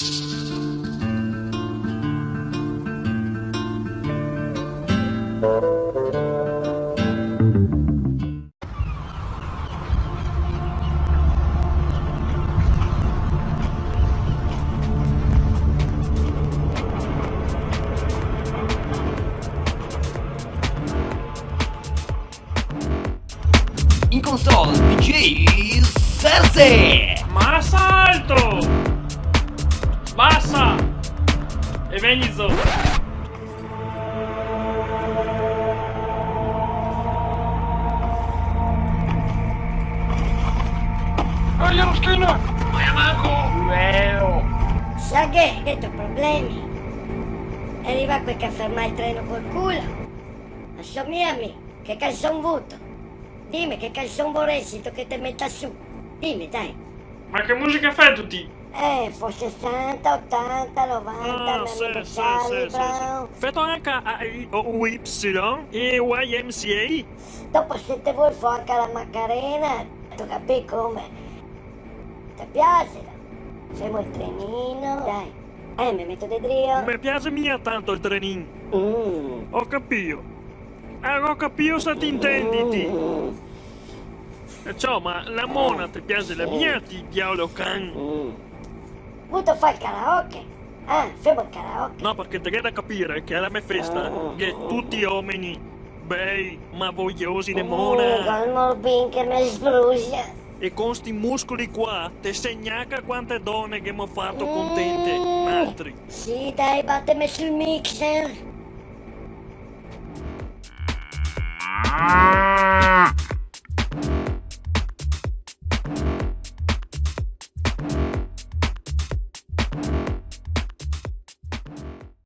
In console DJ Serse! Ma salto! Basta! E Venizo! Aia la schiena! Aia manco! Sa che ho problemi. Arriva qui che ferma il treno col culo. Assomiami, che calzone vuoto. Dimmi che calzone vorresti che ti metta su. Dimmi, dai. Ma che musica fai tutti? Forse 60, 80, 90, Charlie Brown. Fetto anche a Y e YMCA? Dopo se te vuoi fare anche la Macarena, tu capisci come? Ti piace? Femo il trenino, dai. Mi metto di drio. Mi piace mia tanto il trenino. Ho capito. Ho capito se ti intendi. Ciao, ma la mona ti piace la mia, ti diavolo can? Vuoi fare il karaoke? Femo il karaoke. No, perché devi da capire che alla mia festa che tutti uomini bei ma vogliosi di mona Col morbin che mi sbrucia. e con sti muscoli qua ti segnaca quante donne che mi ho fatto contente. Altri. Sì, dai, battemi sul mixer.